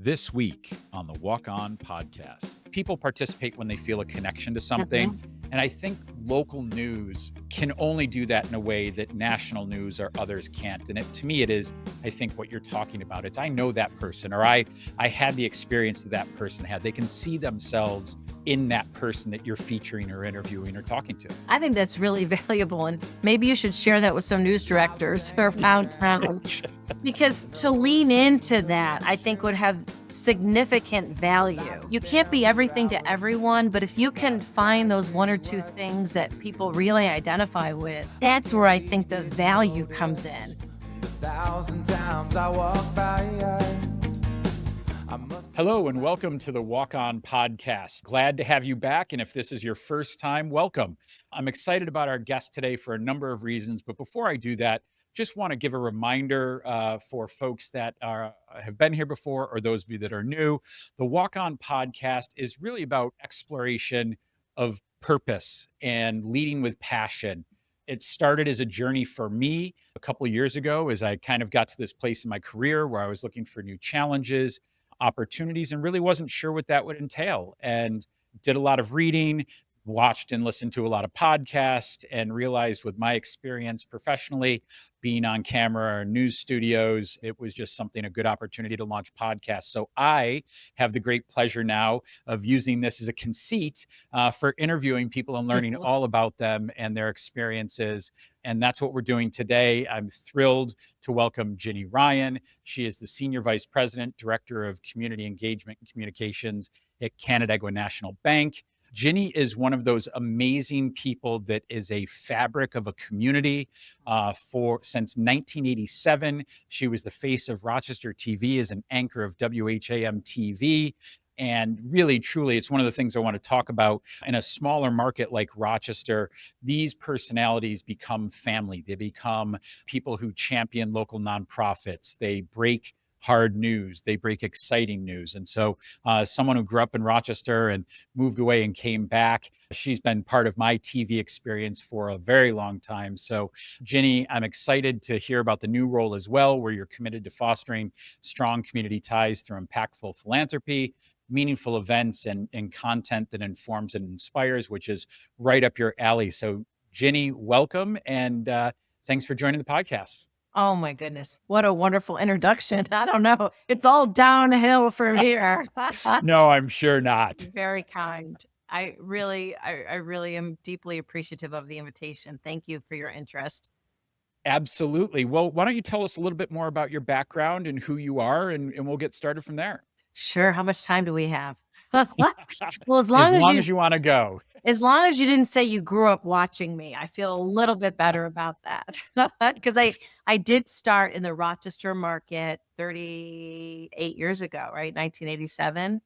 This week on the Walk On podcast, people participate when they feel a connection to something. And I think local news can only do that in a way that national news or others can't. And to me, it is, I think, what you're talking about. It's I know that person, or I had the experience that person had. They can see themselves in that person that you're featuring or interviewing or talking to. I think that's really valuable. And maybe you should share that with some news directors around town. Because to lean into that, I think would have significant value. You can't be everything to everyone, but if you can find those one or two things that people really identify with, that's where I think the value comes in. 1,000 times I walk by. Hello and welcome to the Walk On podcast. Glad to have you back. And if this is your first time, welcome. I'm excited about our guest today for a number of reasons. But before I do that, just want to give a reminder for folks that have been here before or those of you that are new. The Walk On podcast is really about exploration of purpose and leading with passion. It started as a journey for me a couple of years ago as I kind of got to this place in my career where I was looking for new challenges, opportunities, and really wasn't sure what that would entail. And did a lot of reading, watched and listened to a lot of podcasts, and realized with my experience professionally, being on camera or news studios, it was just a good opportunity to launch podcasts. So I have the great pleasure now of using this as a conceit for interviewing people and learning all about them and their experiences. And that's what we're doing today. I'm thrilled to welcome Ginny Ryan. She is the Senior Vice President, Director of Community Engagement and Communications at Canandaigua National Bank. Ginny is one of those amazing people that is a fabric of a community since 1987. She was the face of Rochester TV as an anchor of WHAM TV. And really, truly, it's one of the things I want to talk about. In a smaller market like Rochester, these personalities become family. They become people who champion local nonprofits. They break hard news. They break exciting news. And so someone who grew up in Rochester and moved away and came back, she's been part of my TV experience for a very long time. So Ginny, I'm excited to hear about the new role as well, where you're committed to fostering strong community ties through impactful philanthropy, meaningful events, and content that informs and inspires, which is right up your alley. So Ginny, welcome. And thanks for joining the podcast. Oh my goodness. What a wonderful introduction. I don't know. It's all downhill from here. No, I'm sure not. Very kind. I really am deeply appreciative of the invitation. Thank you for your interest. Absolutely. Well, why don't you tell us a little bit more about your background and who you are, and we'll get started from there. Sure. How much time do we have? Well, as long as you want to go. As long as you didn't say you grew up watching me, I feel a little bit better about that. Because I did start in the Rochester market 38 years ago, right? 1987,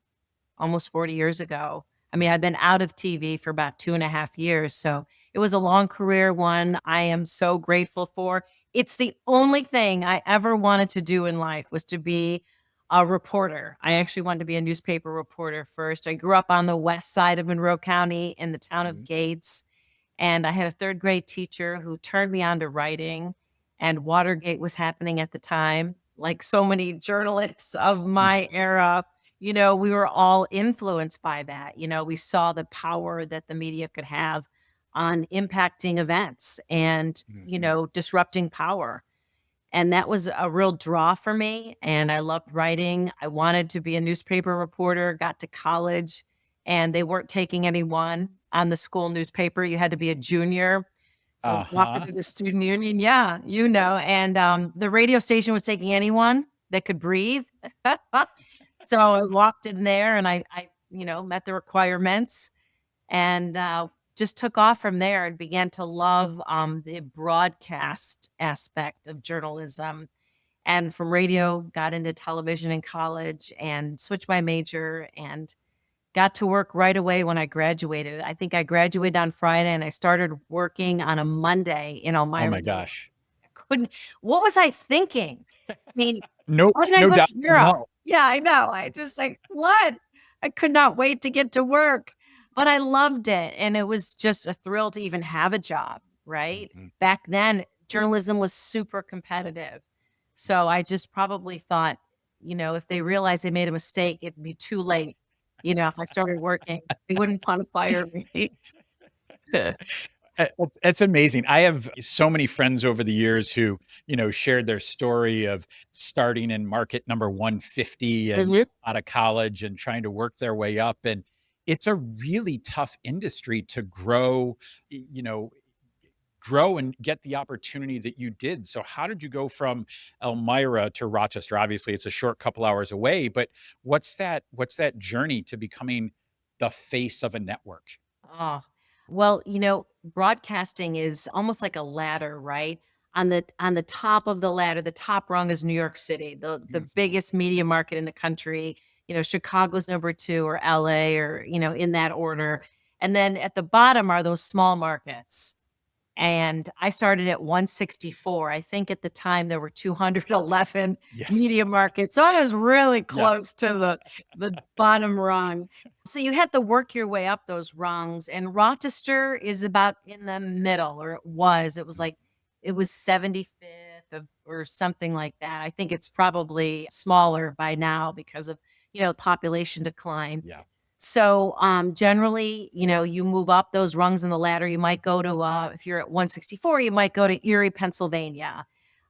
almost 40 years ago. I mean, I've been out of TV for about 2.5 years. So it was a long career, one I am so grateful for. It's the only thing I ever wanted to do in life was to be a reporter. I actually wanted to be a newspaper reporter first. I grew up on the west side of Monroe County in the town of Gates. And I had a third grade teacher who turned me on to writing. And Watergate was happening at the time. Like so many journalists of my era, we were all influenced by that. We saw the power that the media could have on impacting events and, disrupting power. And that was a real draw for me. And I loved writing. I wanted to be a newspaper reporter, got to college, and they weren't taking anyone on the school newspaper. You had to be a junior. So walking to the student union. Yeah, And the radio station was taking anyone that could breathe. So I walked in there and I met the requirements and just took off from there and began to love the broadcast aspect of journalism. And from radio, got into television in college and switched my major and got to work right away when I graduated. I think I graduated on Friday and I started working on a Monday. Oh my gosh. What was I thinking? I mean, no doubt. No. Yeah, I know. I just what? I could not wait to get to work. But I loved it. And it was just a thrill to even have a job, right? Mm-hmm. Back then, journalism was super competitive. So I just probably thought, if they realized they made a mistake, it'd be too late. If I started working, they wouldn't want to fire me. It's amazing. I have so many friends over the years who, shared their story of starting in market number 150 and Mhm. out of college and trying to work their way up. And it's a really tough industry to grow and get the opportunity that you did. So how did you go from Elmira to Rochester? Obviously, it's a short couple hours away, but what's that journey to becoming the face of a network? Oh, well, broadcasting is almost like a ladder, right? On the top of the ladder, the top rung is New York City, the Mhm. biggest media market in the country. Chicago's number two, or LA, or in that order. And then at the bottom are those small markets. And I started at 164. I think at the time there were 211 Yeah. media markets. So I was really Yeah. close to the bottom rung. So you had to work your way up those rungs. And Rochester is about in the middle, or it was. It was Mm. like it was 75th or something like that. I think it's probably smaller by now because of population decline. Yeah. So, generally, you move up those rungs in the ladder. You might go to, if you're at 164, you might go to Erie, Pennsylvania.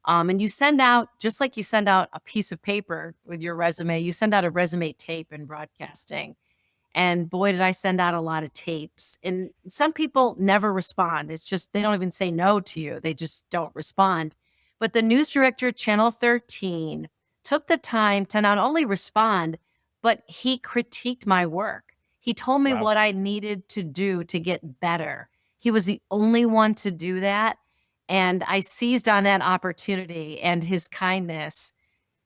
And you send out, just like you send out a piece of paper with your resume, you send out a resume tape in broadcasting. And boy, did I send out a lot of tapes. And some people never respond. It's just, they don't even say no to you, they just don't respond. But the news director at Channel 13 took the time to not only respond, but he critiqued my work. He told me Wow. what I needed to do to get better. He was the only one to do that. And I seized on that opportunity and his kindness,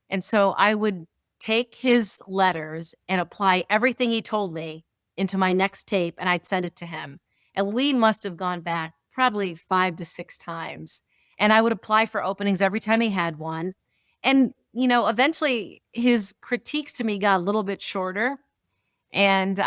and so I would take his letters and apply everything he told me into my next tape, and I'd send it to him. And we must have gone back probably 5 to 6 times. And I would apply for openings every time he had one. And, eventually his critiques to me got a little bit shorter, and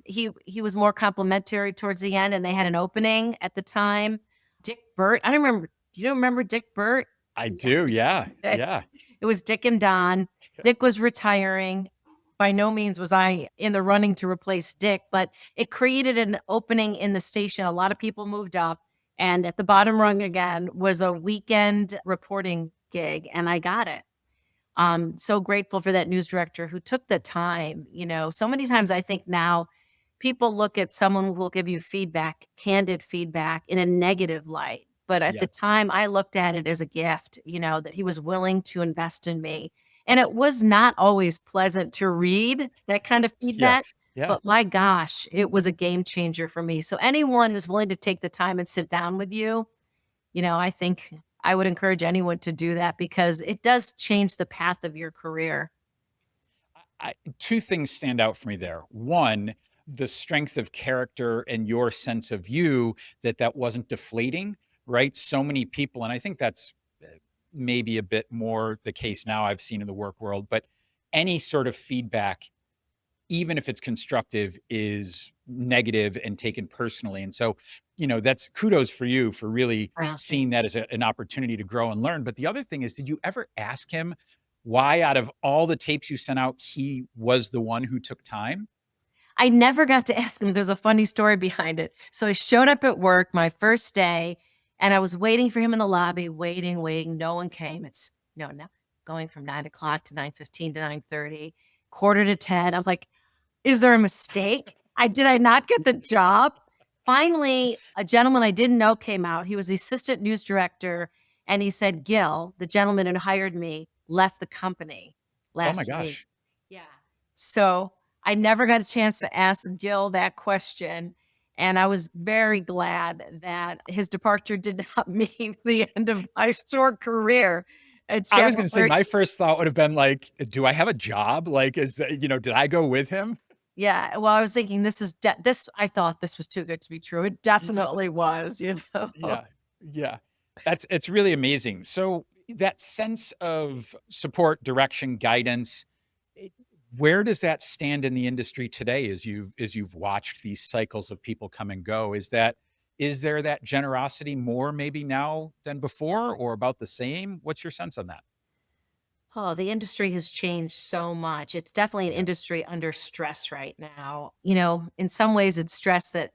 he was more complimentary towards the end, and they had an opening at the time. Dick Burt, I don't remember. Do you remember Dick Burt? I do, yeah, Yeah. yeah. It was Dick and Don. Dick was retiring. By no means was I in the running to replace Dick, but it created an opening in the station. A lot of people moved up, and at the bottom rung again was a weekend reporting gig, and I got it. So grateful for that news director who took the time. So many times I think now people look at someone who will give you feedback, candid feedback, in a negative light. But at the Yeah. time, I looked at it as a gift, that he was willing to invest in me. And it was not always pleasant to read that kind of Yeah. feedback, Yeah. but my gosh, it was a game changer for me. So anyone who's willing to take the time and sit down with you, I think I would encourage anyone to do that because it does change the path of your career. Two things stand out for me there. One, the strength of character and your sense of you, that wasn't deflating, right? So many people, and I think that's maybe a bit more the case now I've seen in the work world, but any sort of feedback, even if it's constructive, is negative and taken personally. And so, that's kudos for you for really Wow, seeing that thanks. as an opportunity to grow and learn. But the other thing is, did you ever ask him why, out of all the tapes you sent out, he was the one who took time? I never got to ask him. There's a funny story behind it. So I showed up at work my first day, and I was waiting for him in the lobby, waiting, waiting. No one came. It's no, going from 9 o'clock to 9:15 to 9:30, quarter to 10. I'm like, is there a mistake? Did I not get the job? Finally, a gentleman I didn't know came out. He was the assistant news director, and he said, Gil, the gentleman who hired me, left the company Oh my last week. gosh. Yeah. So I never got a chance to ask Gil that question. And I was very glad that his departure did not mean the end of my short career at I was Channel gonna say my 13. first thought would have been like, do I have a job? Like, is that, did I go with him? Yeah, well, I was thinking this I thought this was too good to be true. It definitely was. Yeah. Yeah. It's really amazing. So that sense of support, direction, guidance, it where does that stand in the industry today as you've watched these cycles of people come and go? Is there that generosity more maybe now than before or about the same? What's your sense on that? Oh, the industry has changed so much. It's definitely an Yeah. industry under stress right now. In some ways it's stress that,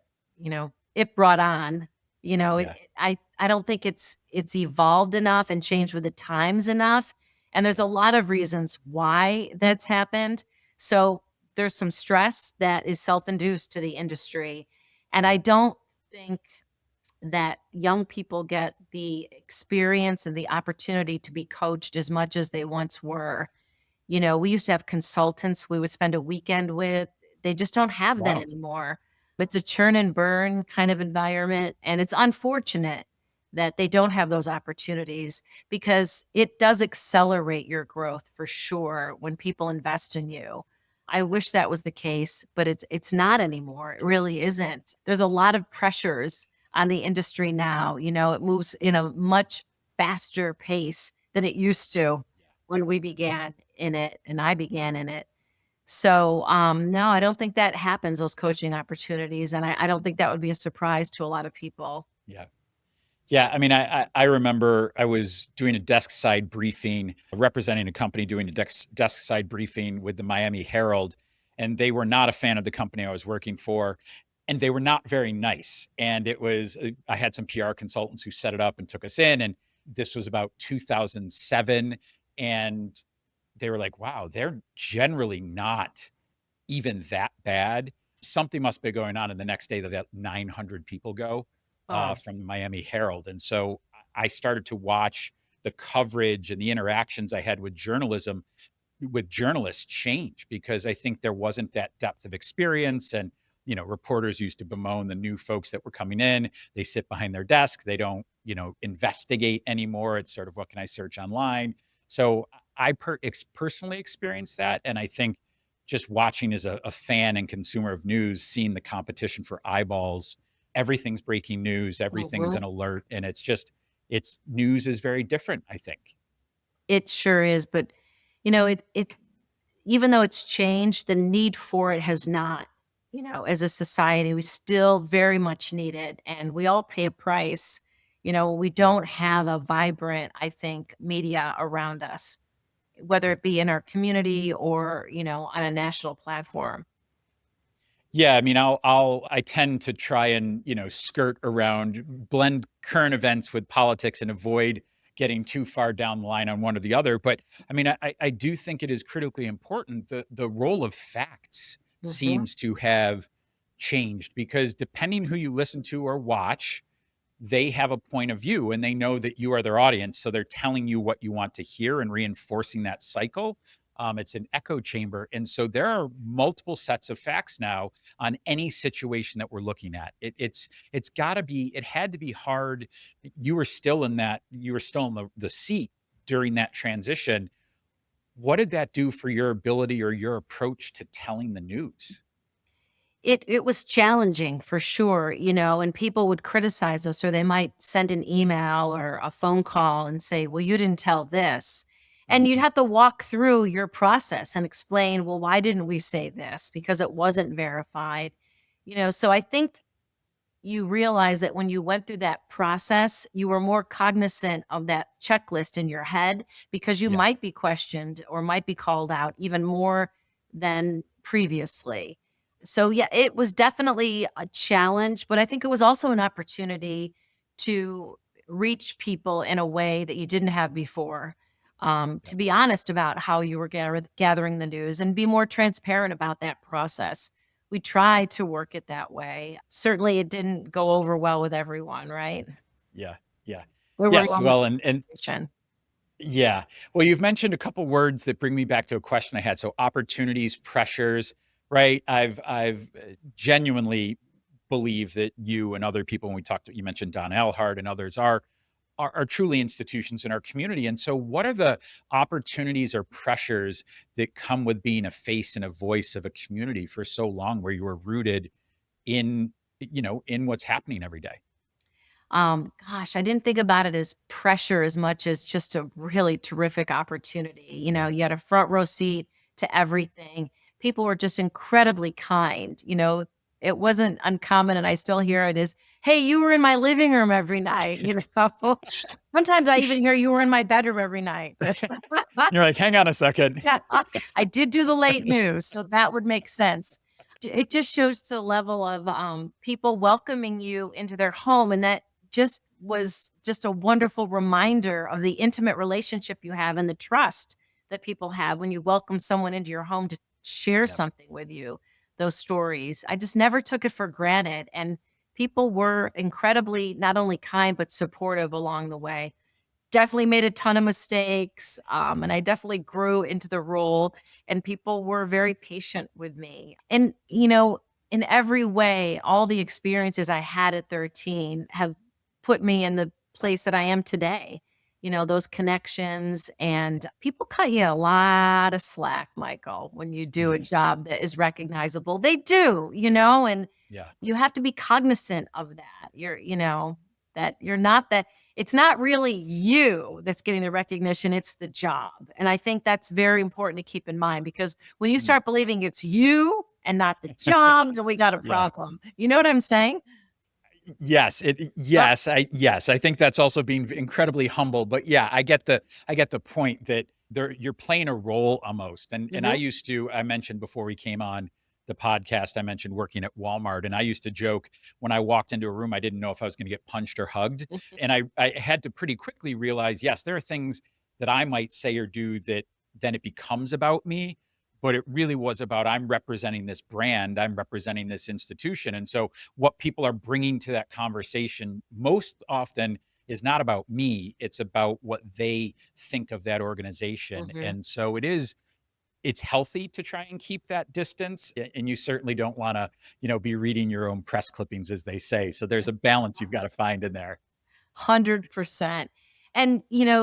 it brought on. Yeah. I don't think it's evolved enough and changed with the times enough. And there's Yeah. a lot of reasons why that's happened. So there's some stress that is self-induced to the industry. And I Yeah. don't think that young people get the experience and the opportunity to be coached as much as they once were. We used to have consultants we would spend a weekend with. They just don't have that Wow. anymore. It's a churn and burn kind of environment. And it's unfortunate that they don't have those opportunities because it does accelerate your growth for sure when people invest in you. I wish that was the case, but it's not anymore. It really isn't. There's a lot of pressures on the industry now. It moves in a much faster pace than it used to when we began in it and I began in it. So, no, I don't think that happens, those coaching opportunities. And I don't think that would be a surprise to a lot of people. Yeah. Yeah, I mean, I remember I was doing a desk side briefing, representing a company doing a desk side briefing with the Miami Herald, and they were not a fan of the company I was working for, and they were not very nice. And it was I had some PR consultants who set it up and took us in, and this was about 2007, and they were like, "Wow, they're generally not even that bad." Something must be going on, and the next day that 900 people go, Oh, from the Miami Herald, and so I started to watch the coverage and the interactions I had with journalists change because I think there wasn't that depth of experience and, reporters used to bemoan the new folks that were coming in. They sit behind their desk. They don't, investigate anymore. It's sort of what can I search online? So personally experienced that. And I think just watching as a fan and consumer of news, seeing the competition for eyeballs, everything's breaking news, everything's mhm. an alert. And it's news is very different, I think. It sure is. But, it even though it's changed, the need for it has not. As a society, we still very much need it, and we all pay a price. We Yeah. don't have a vibrant, I think, media around us, whether Yeah. it be in our community or, on a national platform. Yeah, I mean, I tend to try and, skirt around, blend current events with politics and avoid getting too far down the line on one or the other. But I mean, I do think it is critically important. The role of facts Mhm. seems to have changed because depending who you listen to or watch, they have a point of view and they know that you are their audience. So they're telling you what you want to hear and reinforcing that cycle. It's an echo chamber. And so there are multiple sets of facts now on any situation that we're looking at. It's gotta be, it had to be hard. You were still in the seat during that transition. What did that do for your ability or your approach to telling the news? It was challenging for sure, and people would criticize us or they might send an email or a phone call and say, "Well, you didn't tell this." And you'd Mhm. have to walk through your process and explain, "Well, why didn't we say this?" Because it wasn't verified. So I think you realize that when you went through that process, you were more cognizant of that checklist in your head because you Yeah, might be questioned or might be called out even more than previously. So, yeah, it was definitely a challenge, but I think it was also an opportunity to reach people in a way that you didn't have before. yeah, To be honest about how you were gathering the news and be more transparent about that process. We try to work it that way. Certainly, it didn't go over well with everyone, right? yeah, yeah. We were Yes, alone with well, the and situation. yeah. Well, you've mentioned a couple words that bring me back to a question I had. So opportunities, pressures, right? I've genuinely believe that you and other people, when we talked, you mentioned Don Alhart and others are truly institutions in our community. And so, what are the opportunities or pressures that come with being a face and a voice of a community for so long, where you were rooted in, in what's happening every day? Gosh, I didn't think about it as pressure as much as just a really terrific opportunity. Yeah, You had a front row seat to everything. People were just incredibly kind. It wasn't uncommon, and I still hear it is Hey, you were in my living room every night, you know? Sometimes I even hear you were in my bedroom every night. You're like, hang on a second. Yeah, I did do the late news, so that would make sense. It just shows the level of people welcoming you into their home, and that just was just a wonderful reminder of the intimate relationship you have and the trust that people have when you welcome someone into your home to share Yep. something with you. Those stories, I just never took it for granted, and people were incredibly not only kind but supportive along the way. Definitely made a ton of mistakes, and I definitely grew into the role, and people were very patient with me. And, in every way, all the experiences I had at 13 have put me in the place that I am today. Those connections, and people cut you a lot of slack, Michael, when you do a Mhm. job that is recognizable. They do, and Yeah. you have to be cognizant of that. That you're not that it's not really you that's getting the recognition, it's the job. And I think that's very important to keep in mind, because when you Mm. start believing it's you and not the job, then we got a Yeah. problem. You know what I'm saying? Uh, Yes, I think that's also being incredibly humble, but yeah, I get the point that you're playing a role almost. And mhm. I mentioned before we came on the podcast, I mentioned working at Walmart, and I used to joke when I walked into a room, I didn't know if I was going to get punched or hugged. And I had to pretty quickly realize, yes, there are things that I might say or do that then it becomes about me, but it really was about I'm representing this brand, I'm representing this institution. And so what people are bringing to that conversation most often is not about me, it's about what they think of that organization. Mhm. And so it's healthy to try and keep that distance, and you certainly don't want to, be reading your own press clippings, as they say. So there's a balance you've got to find in there. 100%. And,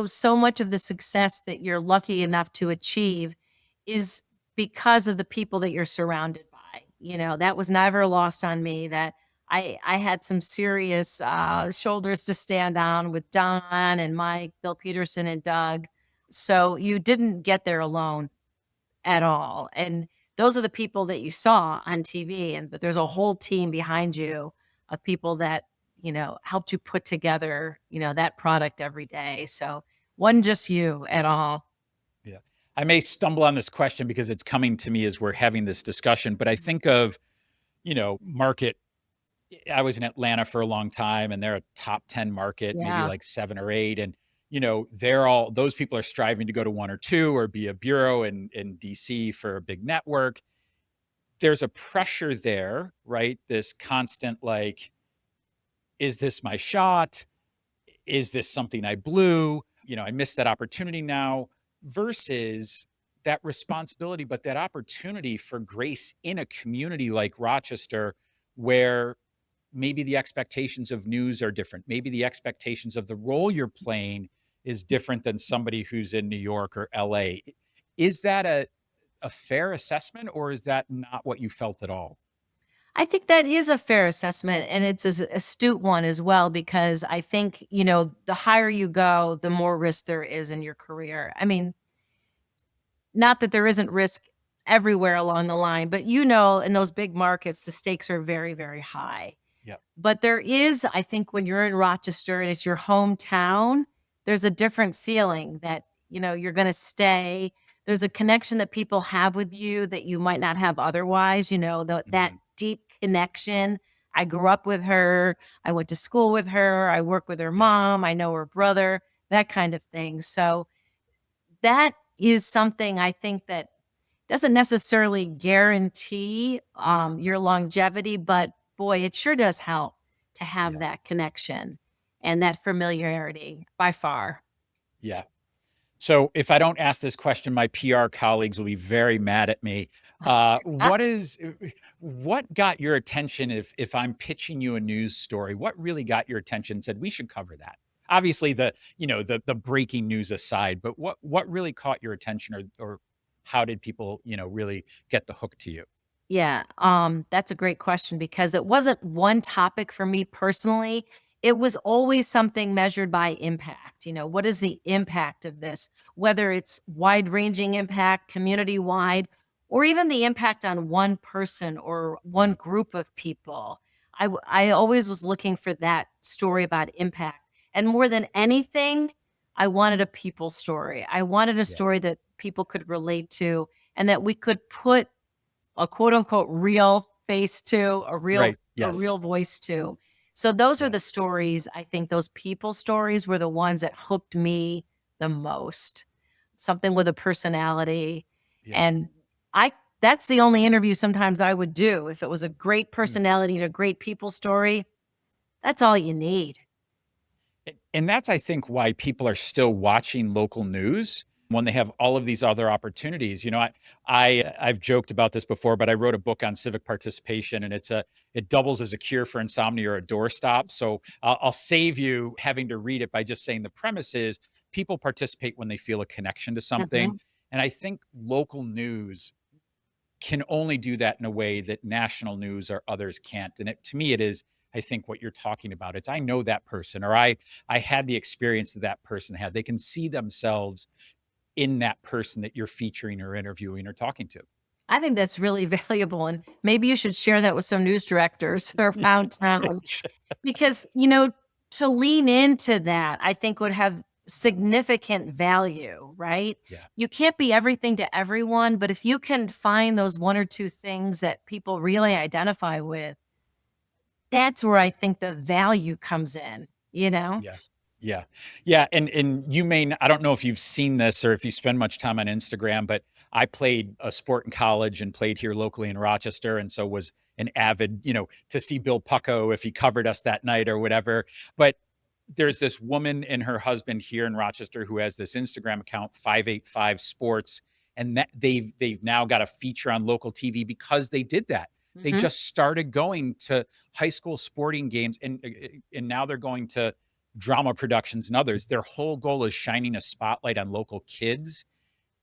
so much of the success that you're lucky enough to achieve is because of the people that you're surrounded by. That was never lost on me, that I had some serious shoulders to stand on with Don and Mike, Bill Peterson, and Doug. So you didn't get there alone at all. And those are the people that you saw on TV, but there's a whole team behind you of people that, helped you put together, that product every day. So wasn't just you at all. Yeah. I may stumble on this question because it's coming to me as we're having this discussion, but I think of, market. I was in Atlanta for a long time, and they're a top 10 market, maybe Yeah. like 7 or 8, and, they're all those people are striving to go to 1 or 2 or be a bureau in DC for a big network. There's a pressure there, right? This constant, like, "Is this my shot? Is this something I blew? I missed that opportunity now," versus that responsibility, but that opportunity for grace in a community like Rochester, where maybe the expectations of news are different. Maybe the expectations of the role you're playing is different than somebody who's in New York or LA. Is that a fair assessment, or is that not what you felt at all? I think that is a fair assessment, and it's an astute one as well, because I think, the higher you go, the more risk there is in your career. I mean, not that there isn't risk everywhere along the line, but in those big markets, the stakes are very, very high. Yep. But there is, I think, when you're in Rochester and it's your hometown, there's a different feeling that, you're going to stay. There's a connection that people have with you that you might not have otherwise, that Mhm. deep connection. I grew up with her. I went to school with her. I work with her Yep. mom. I know her brother, that kind of thing. So that is something I think that doesn't necessarily guarantee your longevity, but boy, it sure does help to have Yeah. that connection and that familiarity by far. Yeah. So if I don't ask this question, my PR colleagues will be very mad at me. What got your attention if I'm pitching you a news story? What really got your attention and said we should cover that? Obviously the breaking news aside, but what really caught your attention, or how did people, really get the hook to you? Yeah, that's a great question, because it wasn't one topic for me personally. It was always something measured by impact. What is the impact of this? Whether it's wide ranging impact, community wide, or even the impact on one person or one Mhm. group of people. I always was looking for that story about impact. And more than anything, I wanted a people story. I wanted a Yeah. story that people could relate to and that we could put a quote unquote real face to, Right. a Yes. real voice to. So those are Yeah. the stories, I think those people stories were the ones that hooked me the most. Something with a personality. Yeah. And I that's the only interview sometimes I would do. If it was a great Mm. personality and a great people story, that's all you need. And that's, I think, why people are still watching local news when they have all of these other opportunities. I've joked about this before, but I wrote a book on civic participation, and it doubles as a cure for insomnia or a doorstop. So I'll save you having to read it by just saying the premise is people participate when they feel a connection to something, Mhm. and I think local news can only do that in a way that national news or others can't. And to me, it is, I think, what you're talking about. It's I know that person, or I had the experience that that person had. They can see themselves in that person that you're featuring or interviewing or talking to. I think that's really valuable. And maybe you should share that with some news directors around town. Because, to lean into that, I think would have significant value, right? Yeah. You can't be everything to everyone, but if you can find those one or two things that people really identify with, that's where I think the value comes in, you know? Yeah. Yeah. Yeah, and you may I don't know if you've seen this or if you spend much time on Instagram, but I played a sport in college and played here locally in Rochester, and so was an avid, to see Bill Pucko if he covered us that night or whatever. But there's this woman and her husband here in Rochester who has this Instagram account, 585 Sports, and that they've now got a feature on local TV because they did that. They Mhm. just started going to high school sporting games, and now they're going to drama productions and others. Their whole goal is shining a spotlight on local kids.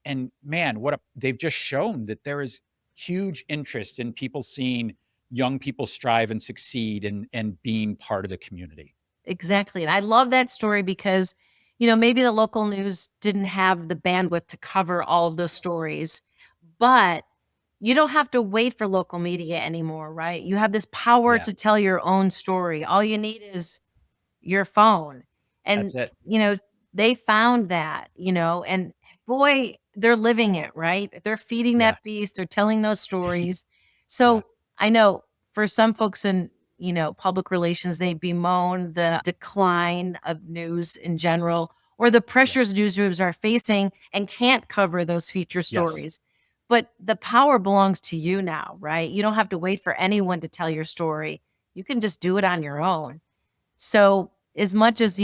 And man, they've just shown that there is huge interest in people seeing young people strive and succeed and being part of the community. Exactly. And I love that story because, maybe the local news didn't have the bandwidth to cover all of those stories, but you don't have to wait for local media anymore, right? You have this power Yeah, to tell your own story. All you need is your phone. And, that's it. you know, they found that, and boy, they're living it, right? They're feeding Yeah, that beast, they're telling those stories. yeah, So I know for some folks in, public relations, they bemoan the decline of news in general or the yeah, pressures newsrooms are facing and can't cover those feature yes, stories. But the power belongs to you now, right? You don't have to wait for anyone to tell your story. You can just do it on your own. So as much as,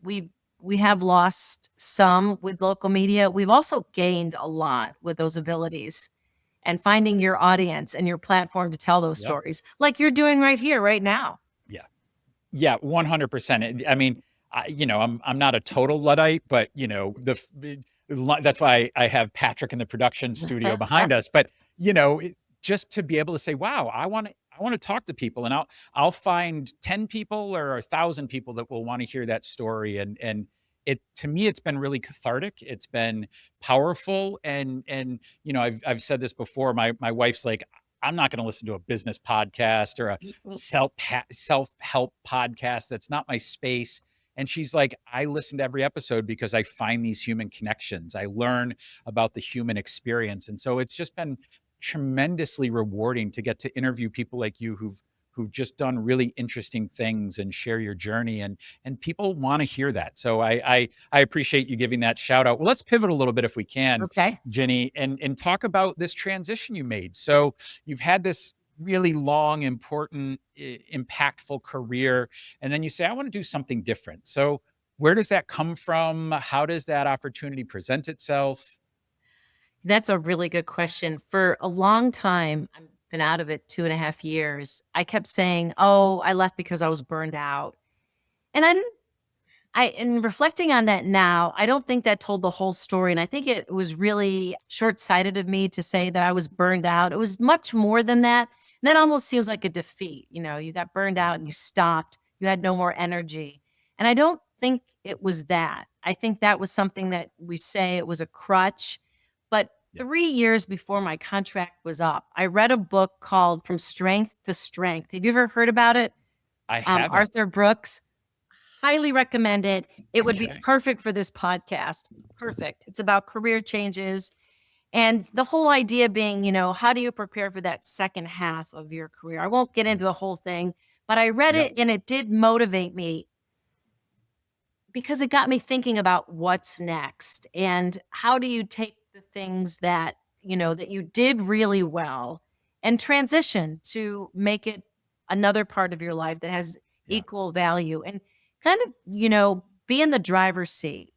we we have lost some with local media, we've also gained a lot with those abilities and finding your audience and your platform to tell those yep, stories like you're doing right here, right now. yeah. Yeah, 100%. I mean, I'm not a total Luddite, but that's why I have Patrick in the production studio behind us. But just to be able to say, "Wow, I want to talk to people," and I'll find 10 people or 1,000 people that will want to hear that story, and it to me, it's been really cathartic. It's been powerful, and I've said this before. My wife's like, I'm not going to listen to a business podcast or a self-help podcast. That's not my space. And she's like, I listen to every episode because I find these human connections. I learn about the human experience. And so it's just been tremendously rewarding to get to interview people like you who've just done really interesting things and share your journey, and people want to hear that. So I appreciate you giving that shout out. Well, let's pivot a little bit if we can, Okay. Ginny, and talk about this transition you made. So you've had this really long, important, impactful career, and then you say, I want to do something different. So where does that come from? How does that opportunity present itself? That's a really good question. For a long time, I've been out of it 2.5 years. I kept saying, oh, I left because I was burned out. And in reflecting on that now, I don't think that told the whole story. And I think it was really short sighted of me to say that I was burned out. It was much more than that. And that almost seems like a defeat. You got burned out and you stopped, you had no more energy. And I don't think it was that. I think that was something that we say it was a crutch. But 3 years before my contract was up, I read a book called From Strength to Strength. Have you ever heard about it? I haven't. Arthur Brooks. Highly recommend it. It would be Okay. perfect for this podcast. Perfect. It's about career changes. And the whole idea being, how do you prepare for that second half of your career? I won't get into the whole thing, but I read Yep. it and it did motivate me because it got me thinking about what's next and how do you take the things that, that you did really well and transition to make it another part of your life that has Yeah. equal value and kind of, be in the driver's seat,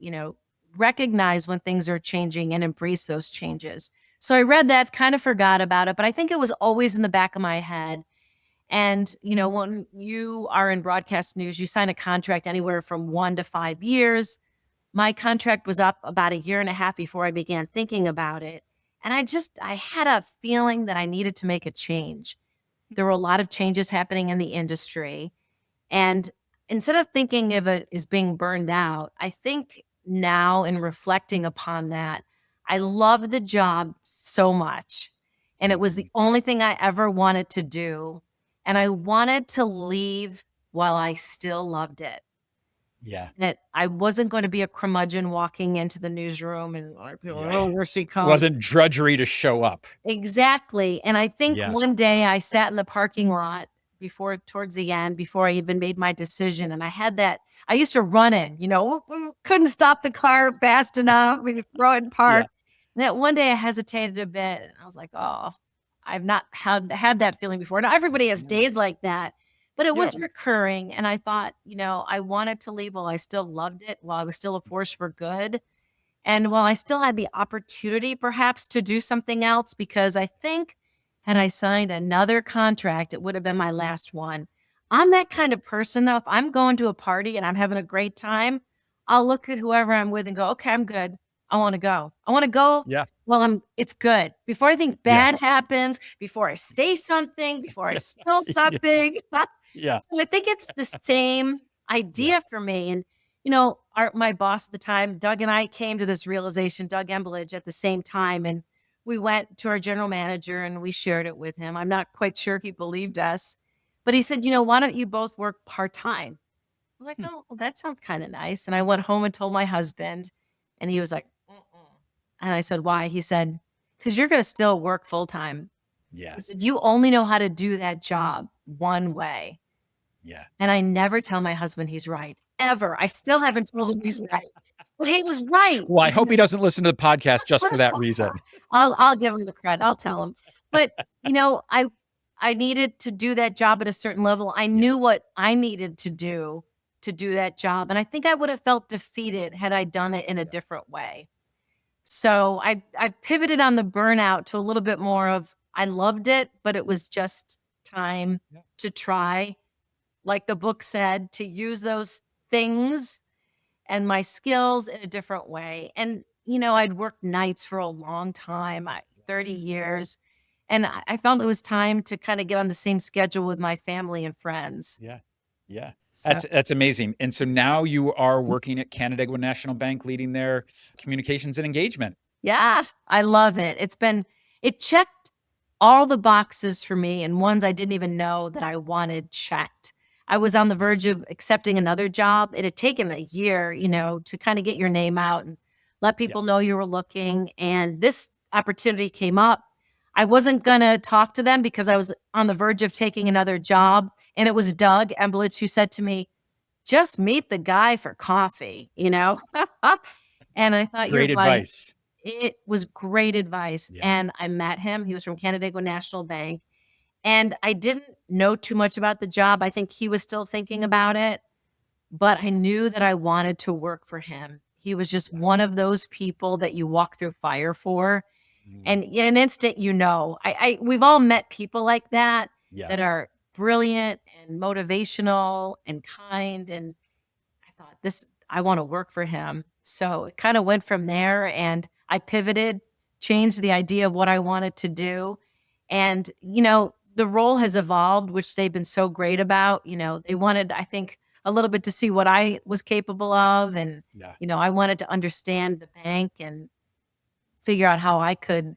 recognize when things are changing and embrace those changes. So I read that, kind of forgot about it, but I think it was always in the back of my head. And, when you are in broadcast news, you sign a contract anywhere from 1 to 5 years. My contract was up about a year and a half before I began thinking about it. And I had a feeling that I needed to make a change. There were a lot of changes happening in the industry. And instead of thinking of it as being burned out, I think now in reflecting upon that, I love the job so much. And it was the only thing I ever wanted to do. And I wanted to leave while I still loved it. Yeah. That I wasn't going to be a curmudgeon walking into the newsroom and people, Yeah. oh, here she It comes. wasn't drudgery to show up. Exactly. And I think Yeah. one day I sat in the parking lot towards the end, before I even made my decision. And I used to run in, couldn't stop the car fast enough. We could throw it in park. Yeah. And that one day I hesitated a bit and I was like, oh, I've not had that feeling before. Now everybody has days like that, but it was recurring. And I thought, I wanted to leave while I still loved it, while I was still a force for good. And while I still had the opportunity perhaps to do something else, because I think had I signed another contract, it would have been my last one. I'm that kind of person though. If I'm going to a party and I'm having a great time, I'll look at whoever I'm with and go, okay, I'm good. I want to go. I want to go. Yeah. Well, it's good. Before I think Yeah. bad happens, before I say something, before I spill something. Yeah. So I think it's the same idea for me. And my boss at the time, Doug, and I came to this realization, Doug Embledge, at the same time. And we went to our general manager and we shared it with him. I'm not quite sure he believed us, but he said, why don't you both work part-time? I was like, oh, well, that sounds kind of nice. And I went home and told my husband, and he was like, mm-mm. And I said, why? He said, because you're going to still work full-time. Yeah. He said, you only know how to do that job one way. Yeah. And I never tell my husband he's right, ever. I still haven't told him he's right. But he was right. Well, I hope he doesn't listen to the podcast just for that reason. I'll give him the credit. I'll tell him. But I needed to do that job at a certain level. I knew what I needed to do that job. And I think I would have felt defeated had I done it in a different way. So I pivoted on the burnout to a little bit more of, I loved it, but it was just time to try, like the book said, to use those things and my skills in a different way. And, I'd worked nights for a long time, 30 years. And I felt it was time to kind of get on the same schedule with my family and friends. Yeah. Yeah. So, That's amazing. And so now you are working at Canandaigua National Bank, leading their communications and engagement. yeah, I love it. It checked all the boxes for me and ones I didn't even know that I wanted checked. I was on the verge of accepting another job. It had taken a year, to kind of get your name out and let people know you were looking. And this opportunity came up. I wasn't going to talk to them because I was on the verge of taking another job. And it was Doug Embledge who said to me, just meet the guy for coffee, And I thought, Great you're right. advice. It was great advice. Yeah. And I met him. He was from Canandaigua National Bank. And I didn't know too much about the job. I think he was still thinking about it, but I knew that I wanted to work for him. He was just one of those people that you walk through fire for. And in an instant, we've all met people like that, that are brilliant and motivational and kind. And I thought, I want to work for him. So it kind of went from there, and I pivoted, changed the idea of what I wanted to do. And, the role has evolved, which they've been so great about. They wanted, I think, a little bit to see what I was capable of. And, I wanted to understand the bank and figure out how I could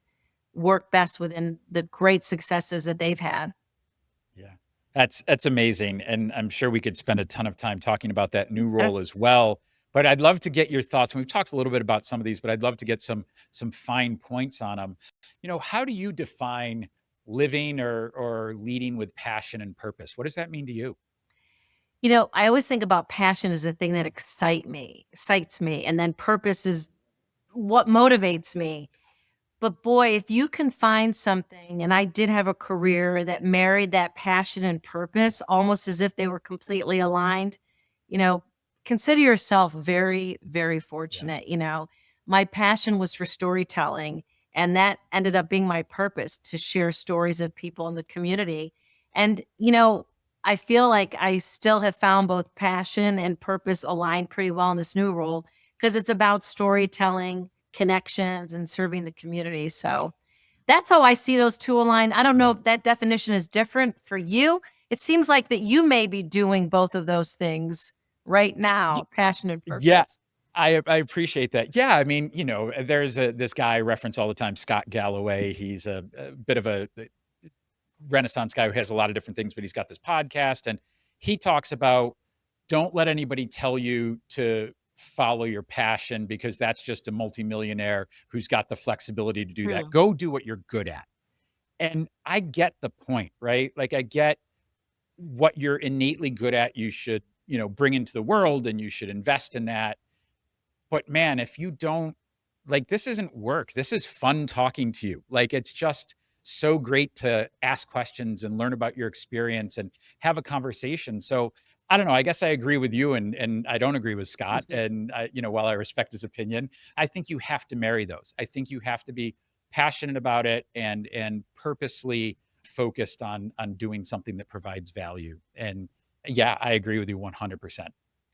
work best within the great successes that they've had. Yeah. That's amazing, and I'm sure we could spend a ton of time talking about that new role as well, but I'd love to get your thoughts, and we've talked a little bit about some of these, but I'd love to get some fine points on them. How do you define living or leading with passion and purpose? What does that mean to you? I always think about passion as a thing that excites me, and then purpose is what motivates me. But boy, if you can find something, and I did have a career that married that passion and purpose almost as if they were completely aligned, you know, consider yourself very, very Yeah. fortunate. My passion was for storytelling, and that ended up being my purpose to share stories of people in the community. And, I feel like I still have found both passion and purpose aligned pretty well in this new role because it's about storytelling, connections, and serving the community. So that's how I see those two align. I don't know Yeah. if that definition is different for you. It seems like that you may be doing both of those things right now, passion and Yeah, purpose. I appreciate that. Yeah, I mean, there's this guy I reference all the time, Scott Galloway. He's a bit of a renaissance guy who has a lot of different things, but he's got this podcast, and he talks about don't let anybody tell you to follow your passion because that's just a multimillionaire who's got the flexibility to do that. Hmm. Go do what you're good at. And I get the point, right? Like I get what you're innately good at, you should, bring into the world and you should invest in that. But man, if you don't like, this isn't work. This is fun talking to you. Like, it's just so great to ask questions and learn about your experience and have a conversation. So I don't know. I guess I agree with you, and I don't agree with Scott. And while I respect his opinion, I think you have to marry those. I think you have to be passionate about it and purposely focused on doing something that provides value. And yeah, I agree with you 100%.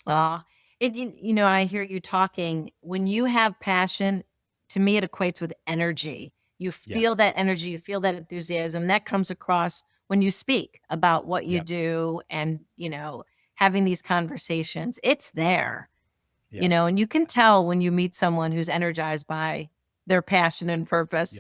Ah, I hear you talking. When you have passion, to me, it equates with energy. You Yeah. feel that energy, you feel that enthusiasm that comes across when you speak about what you Yep. do and, having these conversations. It's there, Yeah. and you can tell when you meet someone who's energized by their passion and purpose.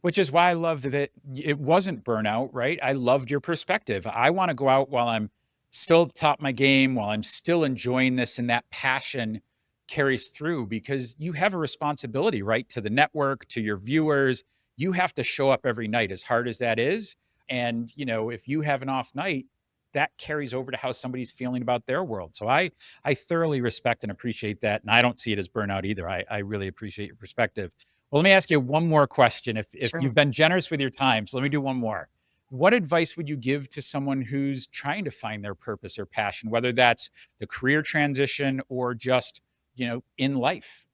Which is why I love that it wasn't burnout, right? I loved your perspective. I wanna go out while I'm still at the top of my game, while I'm still enjoying this, and that passion carries through because you have a responsibility, right, to the network, to your viewers. You have to show up every night as hard as that is, and, if you have an off night, that carries over to how somebody's feeling about their world. So I thoroughly respect and appreciate that, and I don't see it as burnout either. I really appreciate your perspective. Well, let me ask you one more question. If Sure. you've been generous with your time, so let me do one more. What advice would you give to someone who's trying to find their purpose or passion, whether that's the career transition or just, in life?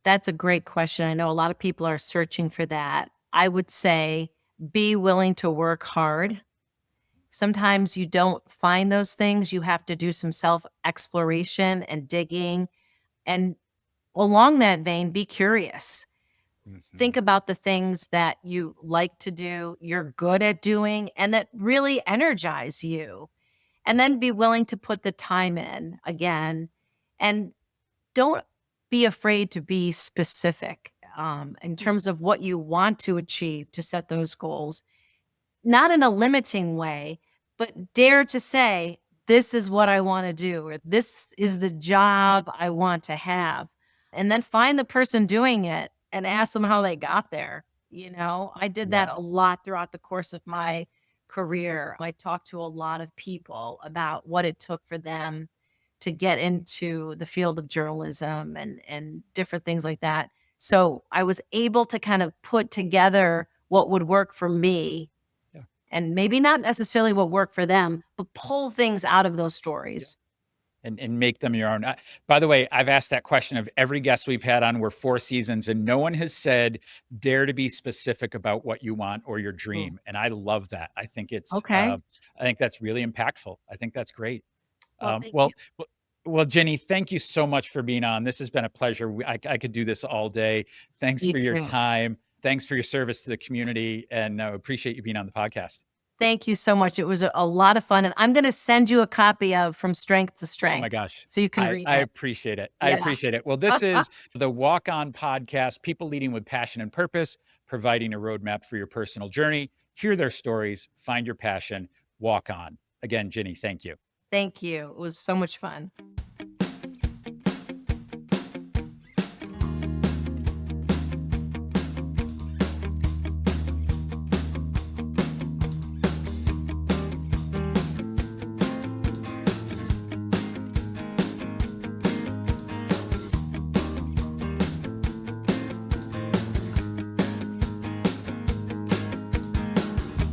That's a great question. I know a lot of people are searching for that. I would say be willing to work hard. Sometimes you don't find those things. You have to do some self exploration and digging. And along that vein, be curious. Mhm. Think about the things that you like to do, you're good at doing, and that really energize you. And Yeah. then be willing to put the time in again. And don't be afraid to be specific in Yeah. terms of what you want to achieve to set those goals, not in a limiting way, but dare to say, this is what I want to do, or this is the job I want to have. And then find the person doing it and ask them how they got there. I did that Yeah. a lot throughout the course of my career. I talked to a lot of people about what it took for them to get into the field of journalism and different things like that. So I was able to kind of put together what would work for me Yeah. and maybe not necessarily what worked for them, but pull things out of those Yeah. stories. And make them your own. By the way, I've asked that question of every guest we've had on. We're 4 seasons, and no one has said, "Dare to be specific about what you want or your Mm. dream," and I love that. Okay. I think that's really impactful. I think that's great. Well, Um, thank you. well well, Jenny, thank you so much for being on. This has been a pleasure. I could do this all day. Thanks You for your too. time. Thanks for your service to the community, and, appreciate you being on the podcast. Thank you so much. It was a lot of fun. And I'm going to send you a copy of From Strength to Oh Strength my gosh. so you can I, read I it. appreciate it. I Yeah. appreciate it. Well, this is the Walk On podcast, people leading with passion and purpose, providing a roadmap for your personal journey. Hear their stories, find your passion, walk on. Again, Ginny, thank you. Thank you. It was so much fun.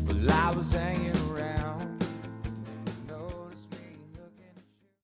Well, I was hanging